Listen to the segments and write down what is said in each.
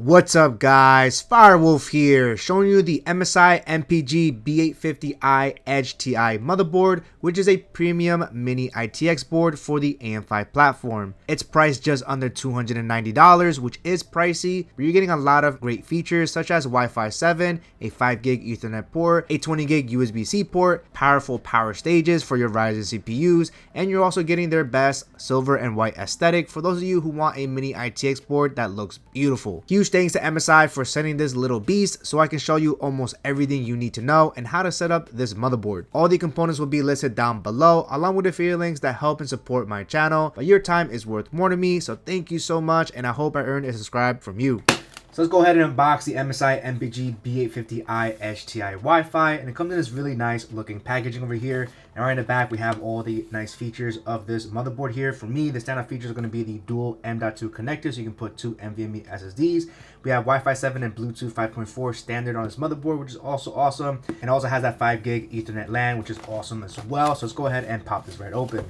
What's up guys, Firewolf here, showing you the MSI MPG B850i Edge TI motherboard, which is a premium Mini-ITX board for the AM5 platform. It's priced just under $290, which is pricey, but you're getting a lot of great features such as Wi-Fi 7, a 5GB Ethernet port, a 20GB USB-C port, powerful power stages for your Ryzen CPUs, and you're also getting their best silver and white aesthetic for those of you who want a Mini-ITX board that looks beautiful. Huge thanks to MSI for sending this little beast so I can show you almost everything you need to know and how to set up this motherboard. All the components will be listed down below along with affiliate links that help and support my channel, but your time is worth more to me, so thank you so much and I hope I earned a subscribe from you. So let's go ahead and unbox the MSI MPG B850i Edge TI Wi-Fi, and it comes in this really nice looking packaging over here. And right in the back we have all the nice features of this motherboard here. For me, the standout features are going to be the dual M.2 connectors, so you can put two NVMe SSDs. We have Wi-Fi 7 and Bluetooth 5.4 standard on this motherboard, which is also awesome. And it also has that 5GB Ethernet LAN, which is awesome as well. So let's go ahead and pop this right open.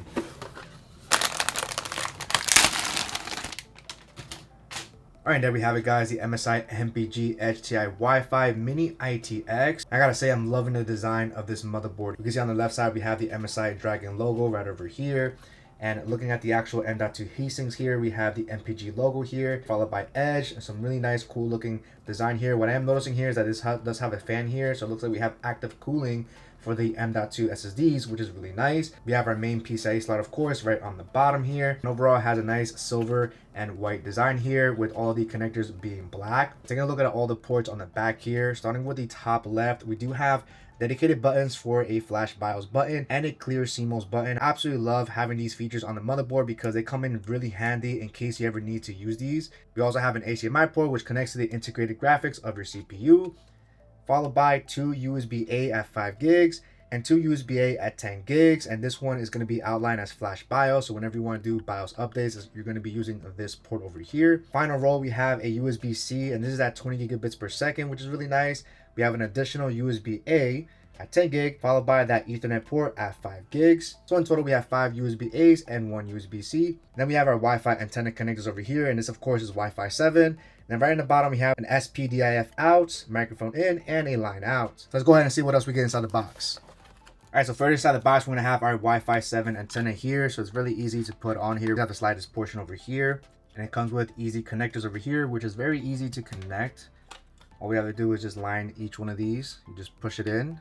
Alright, there we have it guys, the MSI MPG Edge TI Wi-Fi Mini-ITX. I gotta say, I'm loving the design of this motherboard. You can see on the left side we have the MSI Dragon logo right over here. And looking at the actual M.2 heatsinks here, we have the MPG logo here, followed by Edge, and some really nice, cool looking design here. What I am noticing here is that this does have a fan here, so it looks like we have active cooling for the M.2 SSDs, which is really nice. We have our main PCIe slot, of course, right on the bottom here. And overall, it has a nice silver and white design here with all the connectors being black. Taking a look at all the ports on the back here, starting with the top left, we do have dedicated buttons for a flash BIOS button and a clear CMOS button. I absolutely love having these features on the motherboard because they come in really handy in case you ever need to use these. We also have an HDMI port which connects to the integrated graphics of your CPU, followed by two USB-A at 5 gigs and two USB-A at 10 gigs. And this one is going to be outlined as flash BIOS, so whenever you want to do BIOS updates, you're going to be using this port over here. Final row, we have a USB-C, and this is at 20 gigabits per second, which is really nice. We have an additional USB-A at 10 gig, followed by that Ethernet port at 5 gigs. So in total, we have 5 USB-As and 1 USB-C. Then we have our Wi-Fi antenna connectors over here, and this of course is Wi-Fi 7. And right in the bottom, we have an SPDIF out, microphone in, and a line out. So let's go ahead and see what else we get inside the box. All right, so first inside the box, we're gonna have our Wi-Fi 7 antenna here. So it's really easy to put on here. We have to slide this portion over here, and it comes with easy connectors over here, which is very easy to connect. All we have to do is just line each one of these. You just push it in.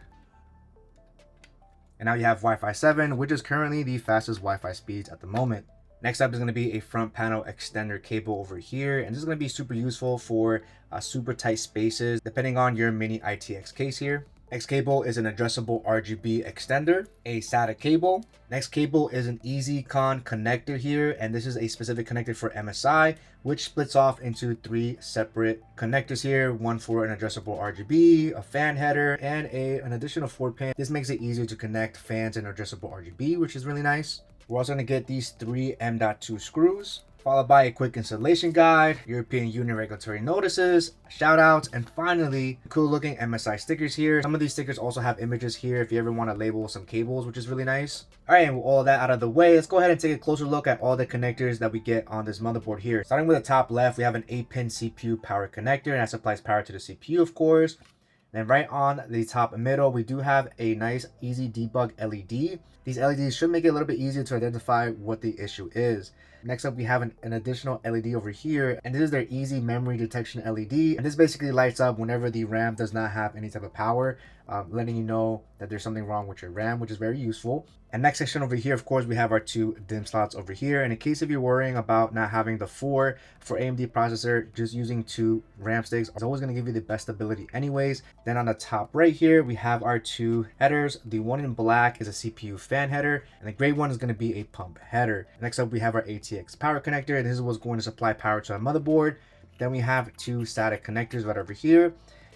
And now you have Wi-Fi 7, which is currently the fastest Wi-Fi speeds at the moment. Next up is going to be a front panel extender cable over here. And this is going to be super useful for super tight spaces, depending on your Mini-ITX case here. Next cable is an addressable RGB extender, a SATA cable. Next cable is an EasyCon connector here, and this is a specific connector for MSI, which splits off into 3 separate connectors here, one for an addressable RGB, a fan header, and an additional 4-pin. This makes it easier to connect fans and addressable RGB, which is really nice. We're also going to get these 3 M.2 screws, followed by a quick installation guide, European Union regulatory notices, shout outs, and finally, cool looking MSI stickers here. Some of these stickers also have images here if you ever want to label some cables, which is really nice. All right, and with all of that out of the way, let's go ahead and take a closer look at all the connectors that we get on this motherboard here. Starting with the top left, we have an 8-pin CPU power connector, and that supplies power to the CPU, of course. Then right on the top middle, we do have a nice easy debug LED. These LEDs should make it a little bit easier to identify what the issue is. Next up, we have an additional LED over here, and this is their easy memory detection LED. And this basically lights up whenever the RAM does not have any type of power, letting you know that there's something wrong with your RAM, which is very useful. And next section over here, of course, we have our 2 DIMM slots over here. And in case if you're worrying about not having the 4 for AMD processor, just using 2 RAM sticks is always going to give you the best stability anyways. Then on the top right here, we have our 2 headers. The one in black is a CPU fan header, and the gray one is going to be a pump header. Next up, we have our ATX power connector, and this is what's going to supply power to our motherboard. Then we have 2 static connectors right over here.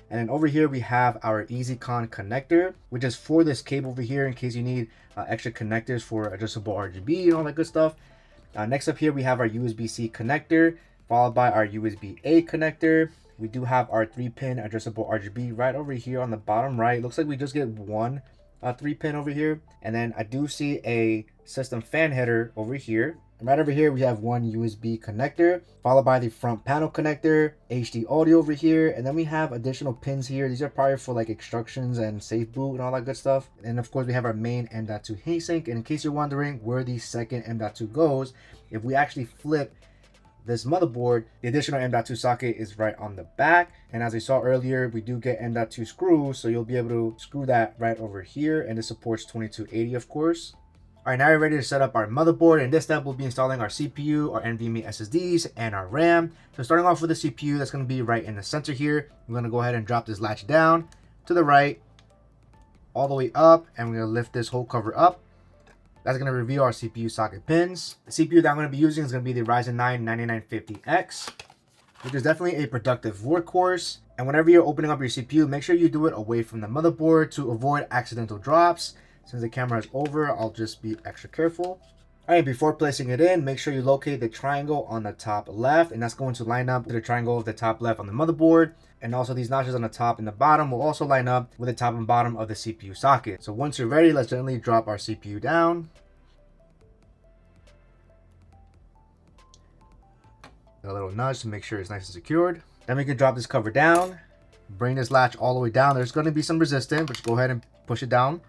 And then over here, we have our EasyCon connector, which is for this cable over here in case you need extra connectors for adjustable RGB and all that good stuff. Next up here, we have our USB-C connector, followed by our USB-A connector. We do have our 3-pin addressable RGB right over here on the bottom right. Looks like we just get one 3-pin over here. And then I do see a system fan header over here. And right over here, we have one USB connector, followed by the front panel connector, HD audio over here, and then we have additional pins here. These are probably for like instructions and safe boot and all that good stuff. And of course, we have our main M.2 heatsink. And in case you're wondering where the second M.2 goes, if we actually flip this motherboard, the additional M.2 socket is right on the back. And as I saw earlier, we do get M.2 screws, so you'll be able to screw that right over here. And it supports 2280, of course. All right, now we're ready to set up our motherboard. In this step, we'll be installing our CPU, our NVMe SSDs, and our RAM. So starting off with the CPU, that's going to be right in the center here. I'm going to go ahead and drop this latch down to the right, all the way up, and we're going to lift this whole cover up. That's going to reveal our CPU socket pins. The CPU that I'm going to be using is going to be the Ryzen 9 9950X, which is definitely a productive workhorse. And whenever you're opening up your CPU, make sure you do it away from the motherboard to avoid accidental drops. Since the camera is over, I'll just be extra careful. All right, before placing it in, make sure you locate the triangle on the top left, and that's going to line up to the triangle of the top left on the motherboard. And also these notches on the top and the bottom will also line up with the top and bottom of the CPU socket. So once you're ready, let's gently drop our CPU down. A little nudge to make sure it's nice and secured. Then we can drop this cover down, bring this latch all the way down. There's going to be some resistance, but just go ahead and push it down.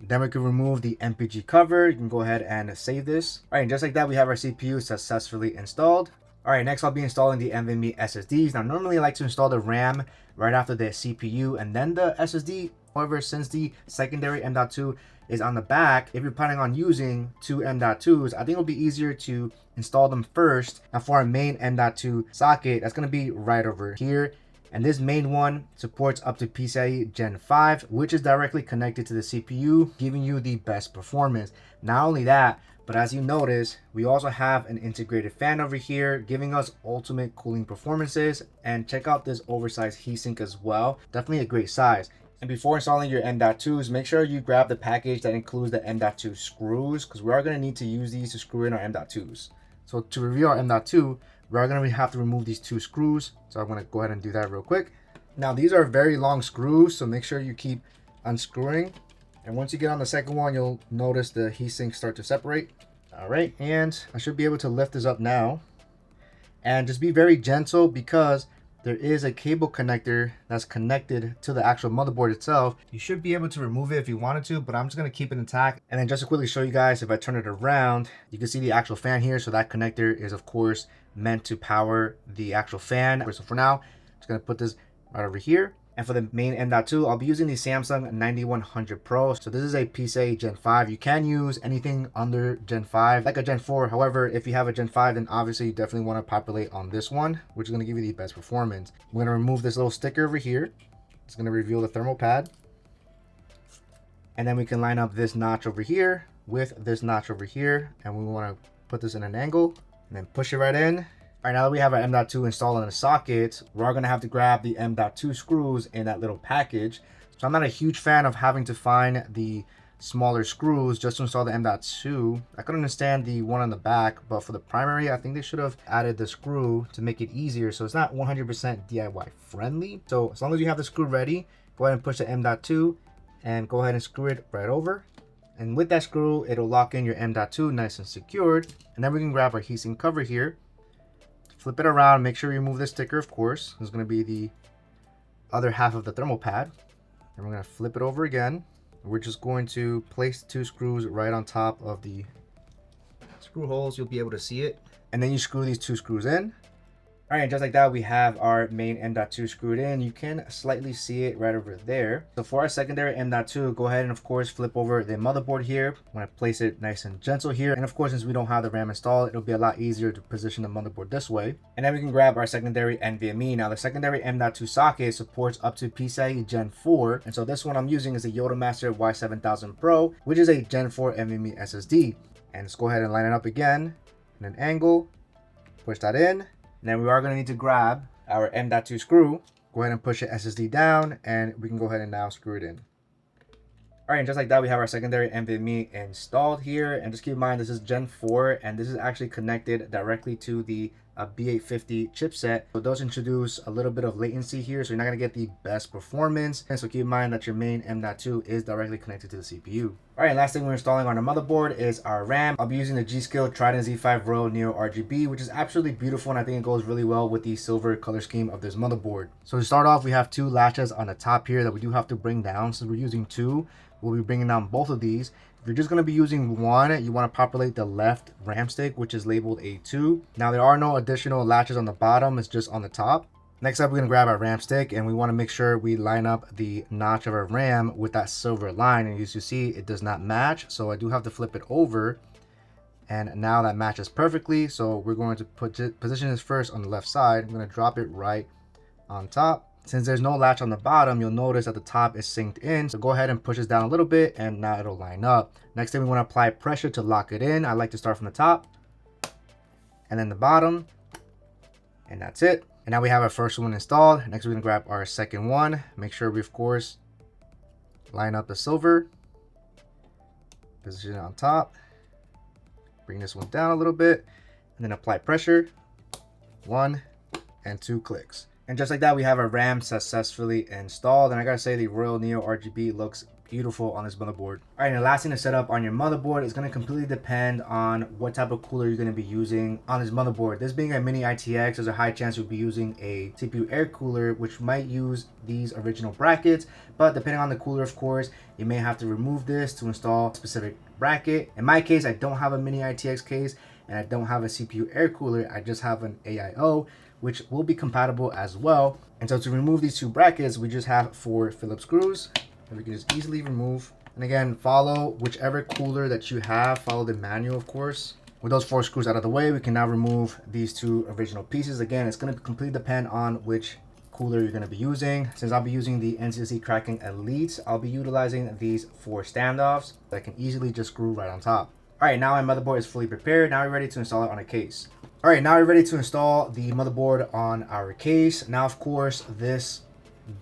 Then we can remove the MPG cover. You can go ahead and save this. All right, and just like that, we have our CPU successfully installed. All right, next I'll be installing the NVMe SSDs. Now, normally I like to install the RAM right after the CPU and then the SSD. However, since the secondary M.2 is on the back, if you're planning on using two M.2s, I think it'll be easier to install them first. Now, for our main M.2 socket, that's going to be right over here. And this main one supports up to PCIe Gen 5, which is directly connected to the CPU, giving you the best performance. Not only that, but as you notice, we also have an integrated fan over here, giving us ultimate cooling performances. And check out this oversized heatsink as well. Definitely a great size. And before installing your M.2s, make sure you grab the package that includes the M.2 screws, because we are going to need to use these to screw in our M.2s. So to review our M.2, we're going to have to remove these two screws. So I'm going to go ahead and do that real quick. Now, these are very long screws, so make sure you keep unscrewing. And once you get on the second one, you'll notice the heatsink start to separate. All right, and I should be able to lift this up now. And just be very gentle because there is a cable connector that's connected to the actual motherboard itself. You should be able to remove it if you wanted to, but I'm just going to keep it intact. And then just to quickly show you guys, if I turn it around, you can see the actual fan here. So that connector is, of course, meant to power the actual fan. So for now, I'm just going to put this right over here. And for the main M.2, I'll be using the Samsung 9100 Pro. So this is a PCIe Gen 5. You can use anything under Gen 5, like a Gen 4. However, if you have a Gen 5, then obviously you definitely want to populate on this one, which is going to give you the best performance. I'm going to remove this little sticker over here. It's going to reveal the thermal pad. And then we can line up this notch over here with this notch over here. And we want to put this in an angle and then push it right in. All right, now that we have our M.2 installed in the socket, we're going to have to grab the M.2 screws in that little package. So I'm not a huge fan of having to find the smaller screws just to install the M.2. I could understand the one on the back, but for the primary, I think they should have added the screw to make it easier. So it's not 100% DIY friendly. So as long as you have the screw ready, go ahead and push the M.2 and go ahead and screw it right over. And with that screw, it'll lock in your M.2 nice and secured. And then we can grab our heatsink cover here. Flip it around, make sure you remove this sticker, of course. This is going to be the other half of the thermal pad. And we're going to flip it over again. We're just going to place two screws right on top of the screw holes. You'll be able to see it. And then you screw these two screws in. All right, just like that, we have our main M.2 screwed in. You can slightly see it right over there. So for our secondary M.2, go ahead and of course flip over the motherboard here. I'm going to place it nice and gentle here. And of course, since we don't have the RAM installed, it'll be a lot easier to position the motherboard this way. And then we can grab our secondary NVMe. Now the secondary M.2 socket supports up to PCIe Gen 4. And so this one I'm using is a YotaMaster Y7000 Pro, which is a Gen 4 NVMe SSD. And let's go ahead and line it up again in an angle, push that in. And then we are going to need to grab our M.2 screw, go ahead and push the SSD down, and we can go ahead and now screw it in. All right, and just like that, we have our secondary NVMe installed here. And just keep in mind, this is Gen 4, and this is actually connected directly to the a B850 chipset. So it does introduce a little bit of latency here, so you're not going to get the best performance. And so keep in mind that your main M.2 is directly connected to the CPU. All right, last thing we're installing on our motherboard is our RAM. I'll be using the G.Skill Trident Z5 Royal Neo RGB, which is absolutely beautiful, and I think it goes really well with the silver color scheme of this motherboard. So to start off, we have two latches on the top here that we do have to bring down. Since we're using two, we'll be bringing down both of these. If you're just going to be using one, you want to populate the left RAM stick, which is labeled A2. Now, there are no additional latches on the bottom, it's just on the top. Next up, we're going to grab our RAM stick, and we want to make sure we line up the notch of our RAM with that silver line. And as you see, it does not match, so I do have to flip it over. And now that matches perfectly, so we're going to position this first on the left side. I'm going to drop it right on top. Since there's no latch on the bottom, you'll notice that the top is synced in. So go ahead and push this down a little bit, and now it'll line up. Next thing, we want to apply pressure to lock it in. I like to start from the top and then the bottom, and that's it. And now we have our first one installed. Next, we're going to grab our second one. Make sure we, of course, line up the silver. Position it on top. Bring this one down a little bit, and then apply pressure. 1 and 2 clicks. And just like that, we have our RAM successfully installed. And I gotta say, the Royal Neo RGB looks beautiful on this motherboard. All right, and the last thing to set up on your motherboard is going to completely depend on what type of cooler you're going to be using on this motherboard. This being a Mini-ITX, there's a high chance you'll be using a CPU air cooler, which might use these original brackets. But depending on the cooler, of course, you may have to remove this to install a specific bracket. In my case, I don't have a Mini-ITX case, and I don't have a CPU air cooler. I just have an AIO, which will be compatible as well. And so to remove these two brackets, we just have 4 Phillips screws that we can just easily remove. And again, follow whichever cooler that you have, follow the manual, of course. With those 4 screws out of the way, we can now remove these 2 original pieces. Again, it's going to completely depend on which cooler you're going to be using. Since I'll be using the NCSC Kraken Elite, I'll be utilizing these 4 standoffs that can easily just screw right on top. All right, now my motherboard is fully prepared. Now we're ready to install it on a case. All right, now we're ready to install the motherboard on our case. Now, of course, this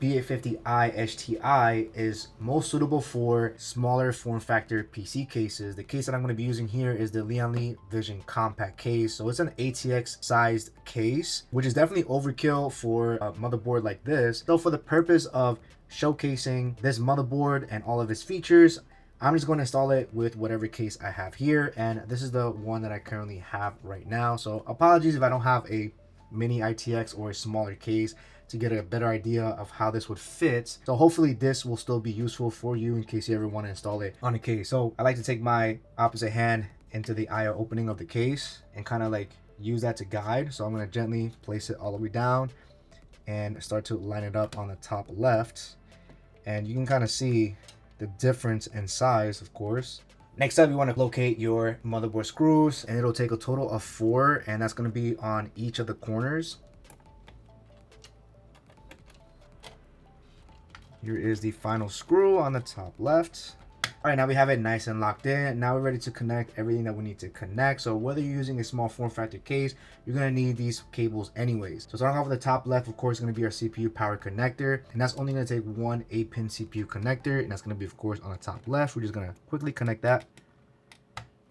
B850i HTI is most suitable for smaller form factor PC cases. The case that I'm going to be using here is the Lian Li Vision Compact case. So it's an ATX sized case, which is definitely overkill for a motherboard like this. So for the purpose of showcasing this motherboard and all of its features, I'm just going to install it with whatever case I have here. And this is the one that I currently have right now. So apologies if I don't have a Mini-ITX or a smaller case to get a better idea of how this would fit. So hopefully this will still be useful for you in case you ever want to install it on a case. So I like to take my opposite hand into the IO opening of the case and kind of like use that to guide. So I'm going to gently place it all the way down and start to line it up on the top left. And you can kind of see the difference in size, of course. Next up, you want to locate your motherboard screws, and it'll take a total of 4, and that's going to be on each of the corners. Here is the final screw on the top left. All right, now we have it nice and locked in. Now we're ready to connect everything that we need to connect. So whether you're using a small form factor case, you're gonna need these cables anyways. So starting off with the top left, of course, is gonna be our CPU power connector. And that's only gonna take one 8-pin CPU connector. And that's gonna be, of course, on the top left. We're just gonna quickly connect that.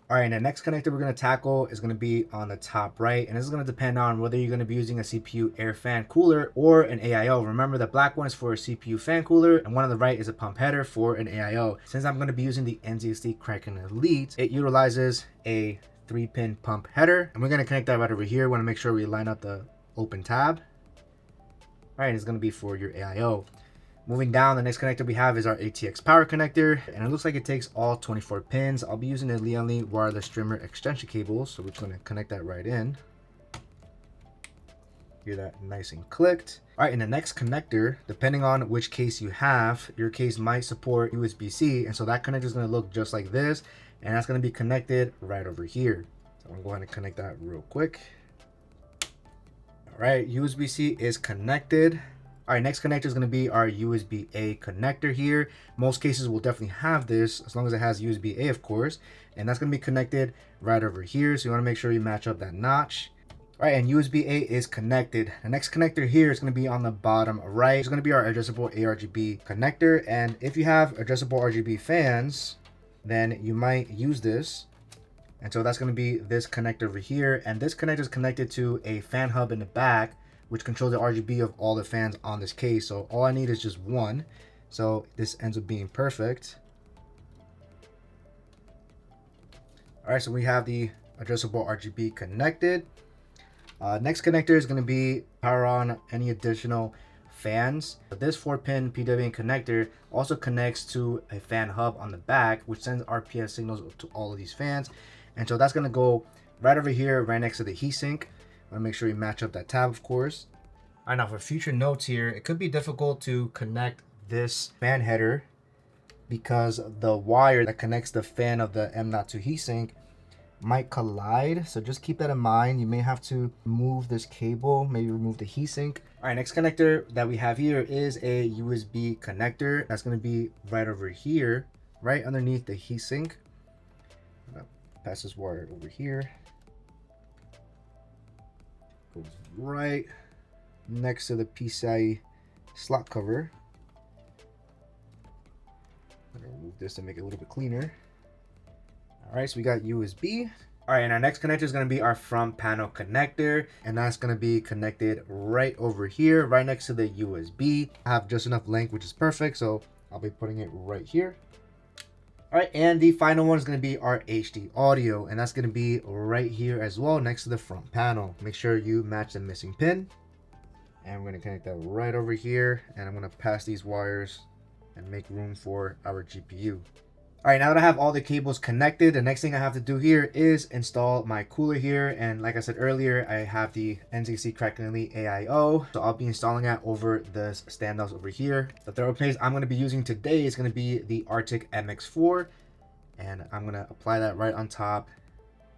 All right, and the next connector we're going to tackle is going to be on the top right, and this is going to depend on whether you're going to be using a CPU air fan cooler or an AIO. Remember, the black one is for a CPU fan cooler, and one on the right is a pump header for an AIO. Since I'm going to be using the NZXT Kraken Elite, it utilizes a 3-pin pump header, and we're going to connect that right over here. We want to make sure we line up the open tab. All right, it's going to be for your AIO. Moving down, the next connector we have is our ATX power connector, and it looks like it takes all 24 pins. I'll be using the Lian Li wireless streamer extension cable, so we're just going to connect that right in. Hear that nice and clicked. All right, and the next connector, depending on which case you have, your case might support USB-C, and so that connector is going to look just like this, and that's going to be connected right over here. So I'm going to go ahead and connect that real quick. All right, USB-C is connected. All right, next connector is going to be our USB-A connector here. Most cases will definitely have this as long as it has USB-A, of course. And that's going to be connected right over here. So you want to make sure you match up that notch. All right, and USB-A is connected. The next connector here is going to be on the bottom right. It's going to be our adjustable ARGB connector. And if you have adjustable RGB fans, then you might use this And so that's going to be this connector over here. And this connector is connected to a fan hub in the back, which controls the RGB of all the fans on this case. So all I need is just one. So this ends up being perfect. All right, so we have the adjustable RGB connected. Next connector is going to be power on any additional fans. This 4-pin PWM connector also connects to a fan hub on the back, which sends RPS signals to all of these fans. And so that's going to go right over here, right next to the heatsink. I want to make sure you match up that tab, of course. All right, now for future notes here, it could be difficult to connect this fan header because the wire that connects the fan of the M.2 heatsink might collide. So just keep that in mind. You may have to move this cable, maybe remove the heatsink. All right, next connector that we have here is a USB connector. That's going to be right over here, right underneath the heatsink. Pass this wire over here. Goes right next to the PCIe slot cover. I'm gonna remove this to make it a little bit cleaner. All right, so we got USB. All right, and our next connector is going to be our front panel connector, and that's going to be connected right over here, right next to the USB. I have just enough length, which is perfect, so I'll be putting it right here. All right, and the final one is going to be our HD audio, and that's going to be right here as well, next to the front panel. Make sure you match the missing pin, and we're going to connect that right over here, and I'm going to pass these wires and make room for our GPU. All right, now that I have all the cables connected, the next thing I have to do here is install my cooler here. And like I said earlier, I have the NZXT Kraken Elite AIO. So I'll be installing that over this standoffs over here. The thermal paste I'm going to be using today is going to be the Arctic MX4. And I'm going to apply that right on top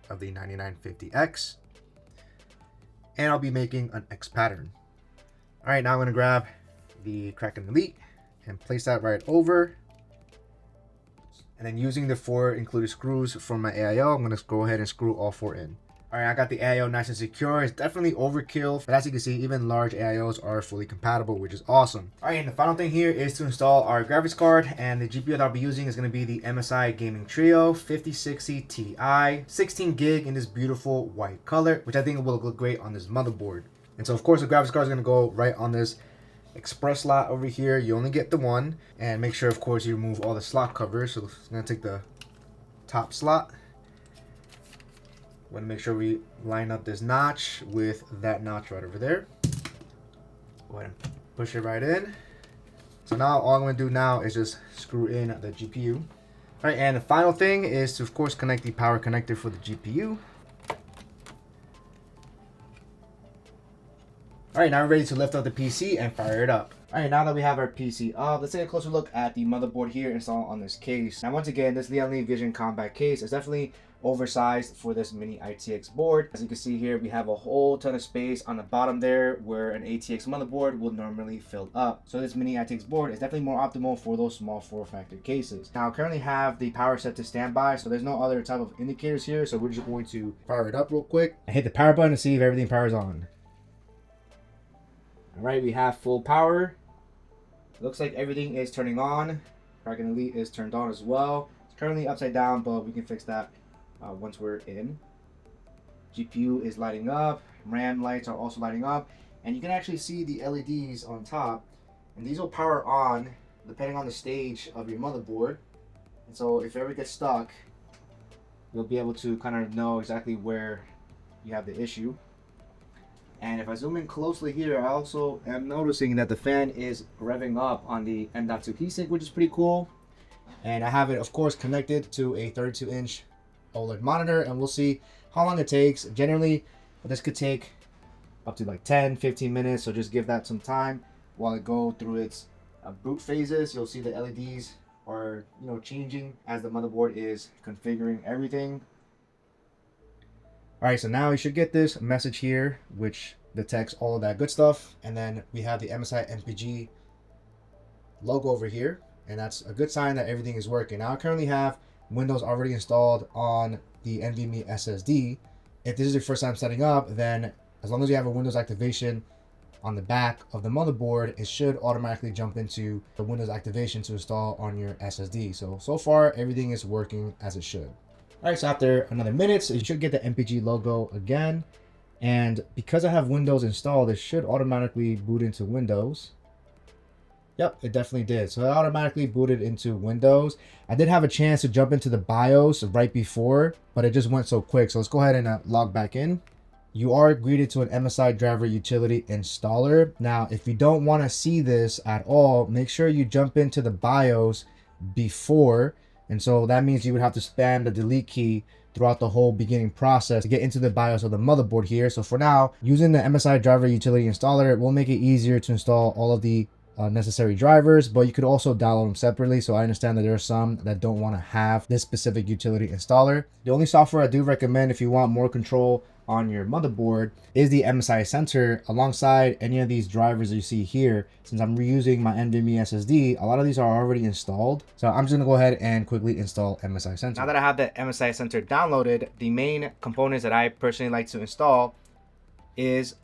of the 9950X. And I'll be making an X pattern. All right, now I'm going to grab the Kraken Elite and place that right over. And then using the 4 included screws from my AIO, I'm going to go ahead and screw all 4 in. All right, I got the AIO nice and secure. It's definitely overkill, but as you can see, even large AIOs are fully compatible, which is awesome. All right, and the final thing here is to install our graphics card, and the GPU that I'll be using is going to be the MSI Gaming Trio 5060 Ti, 16 gig in this beautiful white color, which I think will look great on this motherboard. And so, of course, the graphics card is going to go right on this express slot over here. You only get the one, and make sure, of course, you remove all the slot covers. So it's going to take the top slot. Want to make sure we line up this notch with that notch right over there. Go ahead and push it right in. So now all I'm going to do now is just screw in the GPU. All right, and the final thing is to, of course, connect the power connector for the GPU. All right, now we're ready to lift up the PC and fire it up. All right, now that we have our PC up, let's take a closer look at the motherboard here installed on this case. Now, once again, this Lian Vision Compact case is definitely oversized for this Mini-ITX board. As you can see here, we have a whole ton of space on the bottom there where an ATX motherboard would normally fill up. So this Mini-ITX board is definitely more optimal for those small form factor cases. Now, I currently have the power set to standby, so there's no other type of indicators here. So we're just going to fire it up real quick and hit the power button to see if everything powers on. All right, we have full power. Looks like everything is turning on. Kraken Elite is turned on as well. It's currently upside down, but we can fix that once we're in. GPU is lighting up. RAM lights are also lighting up. And you can actually see the LEDs on top. And these will power on depending on the stage of your motherboard. And so if it ever gets stuck, you'll be able to kind of know exactly where you have the issue. And if I zoom in closely here, I also am noticing that the fan is revving up on the M.2 heatsink, which is pretty cool. And I have it, of course, connected to a 32-inch OLED monitor, and we'll see how long it takes. Generally, this could take up to like 10-15 minutes, so just give that some time while it goes through its boot phases. You'll see the LEDs are, changing as the motherboard is configuring everything. All right, so now you should get this message here, which detects all of that good stuff. And then we have the MSI MPG logo over here, and that's a good sign that everything is working. Now I currently have Windows already installed on the NVMe SSD. If this is your first time setting up, then as long as you have a Windows activation on the back of the motherboard, it should automatically jump into the Windows activation to install on your SSD. So far, everything is working as it should. All right, so after another minute, so you should get the MPG logo again. And because I have Windows installed, it should automatically boot into Windows. Yep, it definitely did. So it automatically booted into Windows. I did have a chance to jump into the BIOS right before, but it just went so quick. So let's go ahead and log back in. You are greeted to an MSI driver utility installer. Now, if you don't want to see this at all, make sure you jump into the BIOS before. And so that means you would have to spam the delete key throughout the whole beginning process to get into the BIOS of the motherboard here. So for now, using the MSI driver utility installer will make it easier to install all of the necessary drivers, but you could also download them separately. So I understand that there are some that don't want to have this specific utility installer. The only software I do recommend if you want more control on your motherboard is the MSI Center alongside any of these drivers that you see here. Since I'm reusing my NVMe SSD, a lot of these are already installed. So I'm just gonna go ahead and quickly install MSI Center. Now that I have the MSI Center downloaded, the main components that I personally like to install is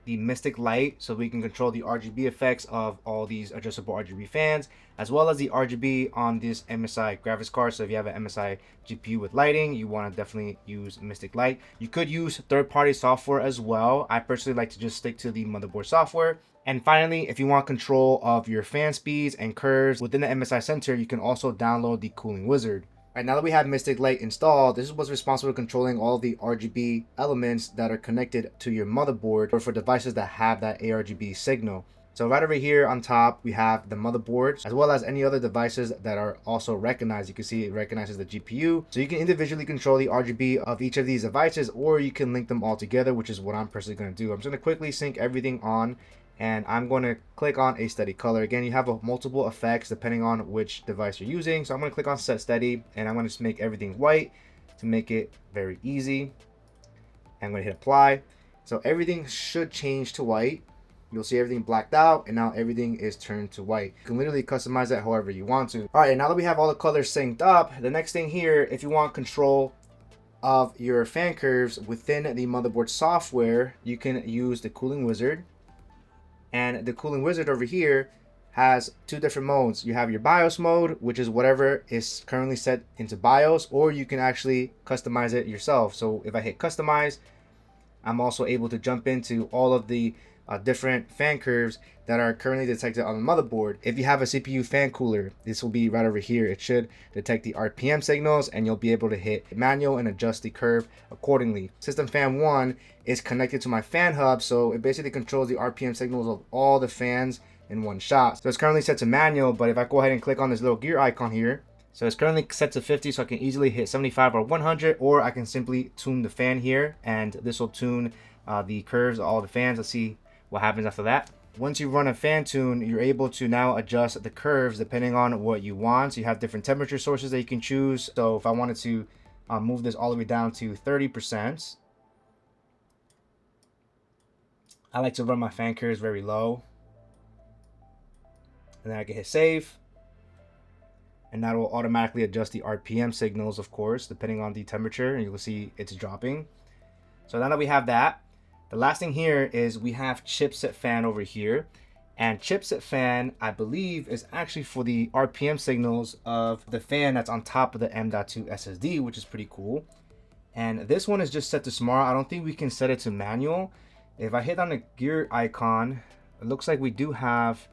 the Mystic Light, so we can control the RGB effects of all these adjustable RGB fans, as well as the RGB on this MSI graphics card. So if you have an MSI GPU with lighting, you want to definitely use Mystic Light. You could use third-party software as well. I personally like to just stick to the motherboard software. And finally, if you want control of your fan speeds and curves within the MSI Center, you can also download the Cooling Wizard. All right, now that we have Mystic Light installed, this is what's responsible for controlling all the RGB elements that are connected to your motherboard or for devices that have that ARGB signal. So right over here on top, we have the motherboard, as well as any other devices that are also recognized. You can see it recognizes the GPU. So you can individually control the RGB of each of these devices, or you can link them all together, which is what I'm personally going to do. I'm just going to quickly sync everything on, and I'm going to click on a steady color. Again, you have multiple effects depending on which device you're using. So I'm going to click on set steady, and I'm going to just make everything white to make it very easy. I'm going to hit apply. So everything should change to white. You'll see everything blacked out, and now everything is turned to white. You can literally customize that however you want to. All right, now that we have all the colors synced up, the next thing here, if you want control of your fan curves within the motherboard software, you can use the Cooling Wizard. And the Cooling Wizard over here has two different modes. You have your BIOS mode, which is whatever is currently set into BIOS, or you can actually customize it yourself. So if I hit customize, I'm also able to jump into all of the different fan curves that are currently detected on the motherboard. If you have a CPU fan cooler, this will be right over here. It should detect the RPM signals, and you'll be able to hit manual and adjust the curve accordingly. System fan 1 is connected to my fan hub, so it basically controls the RPM signals of all the fans in one shot. So it's currently set to manual, but if I go ahead and click on this little gear icon here, so it's currently set to 50, so I can easily hit 75 or 100, or I can simply tune the fan here, and this will tune the curves of all the fans. Let's see what happens after that. Once you run a fan tune, you're able to now adjust the curves depending on what you want. So you have different temperature sources that you can choose. So if I wanted to move this all the way down to 30%, I like to run my fan curves very low. And then I can hit save. And that will automatically adjust the RPM signals, of course, depending on the temperature. And you will see it's dropping. So now that we have that, the last thing here is we have chipset fan over here, and chipset fan, I believe, is actually for the RPM signals of the fan that's on top of the M.2 SSD, which is pretty cool. And this one is just set to smart. I don't think we can set it to manual. If I hit on the gear icon, it looks like we have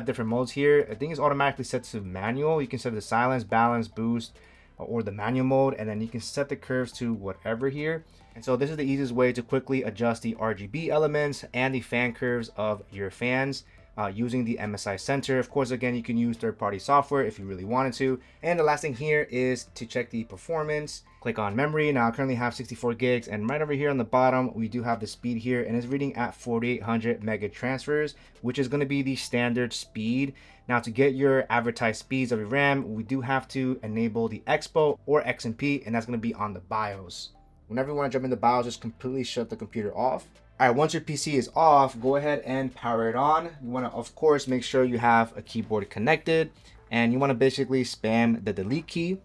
different modes here. I think it's automatically set to manual. You can set the silence, balance, boost, or the manual mode, and then you can set the curves to whatever here. And so this is the easiest way to quickly adjust the RGB elements and the fan curves of your fans using the MSI Center. Of course, again, you can use third-party software if you really wanted to. And the last thing here is to check the performance. Click on memory. Now I currently have 64 gigs, and right over here on the bottom, we do have the speed here, and it's reading at 4,800 mega transfers, which is going to be the standard speed. Now to get your advertised speeds of your RAM, we do have to enable the Expo or XMP, and that's going to be on the BIOS. Whenever you want to jump into BIOS, just completely shut the computer off. All right, once your PC is off, go ahead and power it on. You want to, of course, make sure you have a keyboard connected, and you want to basically spam the delete key.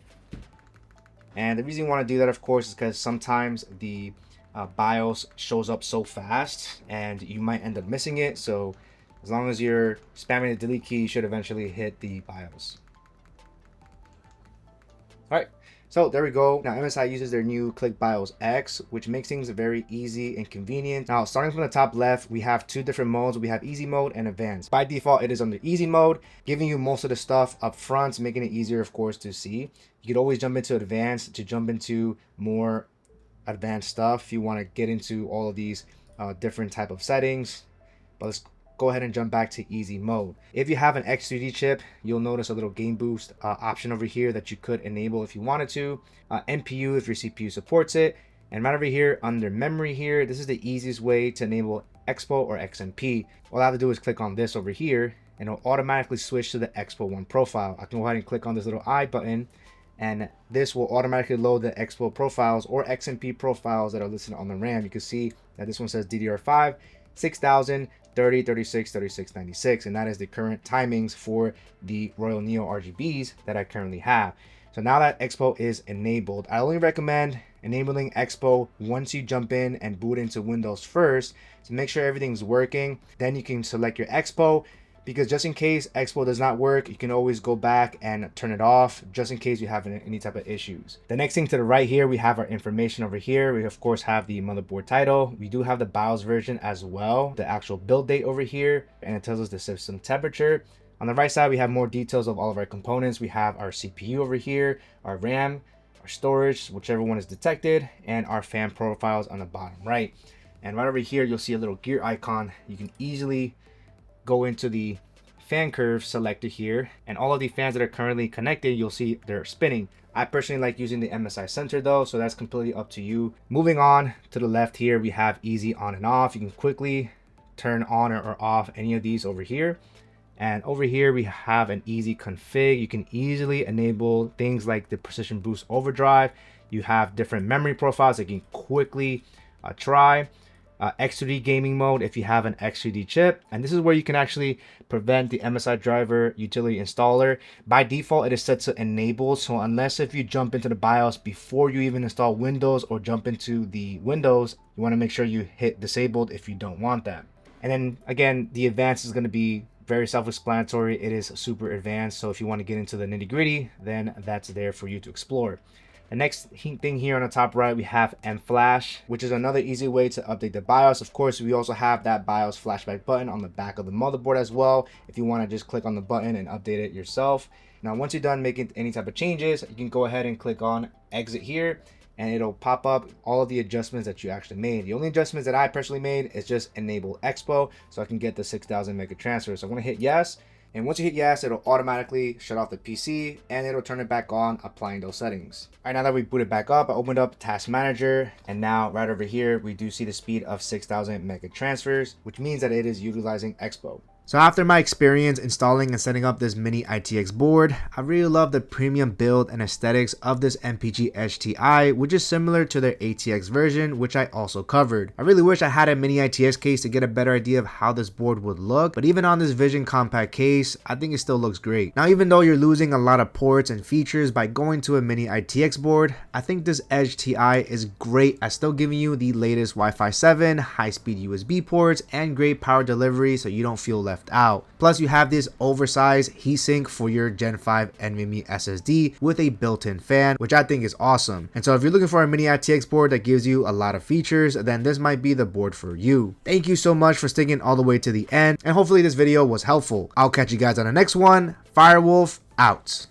And the reason you want to do that, of course, is because sometimes the BIOS shows up so fast and you might end up missing it. So as long as you're spamming the delete key, you should eventually hit the BIOS. All right, So there we go. Now MSI uses their new Click BIOS X, which makes things very easy and convenient. Now starting from the top left, we have two different modes. We have easy mode and advanced. By default, it is under easy mode, giving you most of the stuff up front, making it easier, of course, to see. You could always jump into advanced to jump into more advanced stuff if you want to get into all of these different type of settings. But let's go ahead and jump back to easy mode. If you have an X3D chip, you'll notice a little game boost option over here that you could enable if you wanted to. NPU if your CPU supports it. And right over here under memory here, this is the easiest way to enable Expo or XMP. All I have to do is click on this over here and it'll automatically switch to the Expo 1 profile. I can go ahead and click on this little I button and this will automatically load the Expo profiles or XMP profiles that are listed on the RAM. You can see that this one says DDR5 6000 30 36 36 96, and that is the current timings for the Royal Neo RGBs that I currently have. So now that Expo is enabled, I only recommend enabling Expo once you jump in and boot into Windows first to make sure everything's working. Then you can select your Expo, because just in case Expo does not work, you can always go back and turn it off just in case you have any type of issues. The next thing to the right here, we have our information over here. We of course have the motherboard title. We do have the BIOS version as well, the actual build date over here, and it tells us the system temperature. On the right side, we have more details of all of our components. We have our CPU over here, our RAM, our storage, whichever one is detected, and our fan profiles on the bottom right. And right over here, you'll see a little gear icon. You can easily go into the fan curve selector here, and all of the fans that are currently connected, you'll see they're spinning. I personally like using the MSI Center though, so that's completely up to you. Moving on to the left here, we have easy on and off. You can quickly turn on or off any of these over here. And over here we have an easy config. You can easily enable things like the precision boost overdrive. You have different memory profiles that you can quickly try. X3D gaming mode if you have an X3D chip, and this is where you can actually prevent the MSI driver utility installer. By default, it is set to enable, so unless if you jump into the BIOS before you even install Windows or jump into the Windows, you want to make sure you hit disabled if you don't want that. And then again, the advanced is going to be very self-explanatory. It is super advanced, so if you want to get into the nitty-gritty, then that's there for you to explore. The next thing here on the top right, we have M-Flash, which is another easy way to update the BIOS. Of course, we also have that BIOS flashback button on the back of the motherboard as well, if you want to just click on the button and update it yourself. Now, once you're done making any type of changes, you can go ahead and click on exit here, and it'll pop up all of the adjustments that you actually made. The only adjustments that I personally made is just enable Expo, so I can get the 6000 mega transfer. So I'm going to hit yes. And once you hit yes, it'll automatically shut off the PC and it'll turn it back on, applying those settings. All right, now that we booted back up, I opened up Task Manager, and now right over here, we do see the speed of 6000 mega transfers, which means that it is utilizing Expo. So after my experience installing and setting up this Mini-ITX board, I really love the premium build and aesthetics of this MPG Ti, which is similar to their ATX version, which I also covered. I really wish I had a Mini-ITX case to get a better idea of how this board would look, but even on this Vision compact case, I think it still looks great. Now, even though you're losing a lot of ports and features by going to a Mini-ITX board, I think this Edge Ti is great at still giving you the latest Wi-Fi 7, high-speed USB ports, and great power delivery so you don't feel left out. Plus, you have this oversized heatsink for your Gen 5 NVMe SSD with a built-in fan, which I think is awesome. And so if you're looking for a Mini-ITX board that gives you a lot of features, then this might be the board for you. Thank you so much for sticking all the way to the end, and hopefully this video was helpful. I'll catch you guys on the next one. Firewolf out.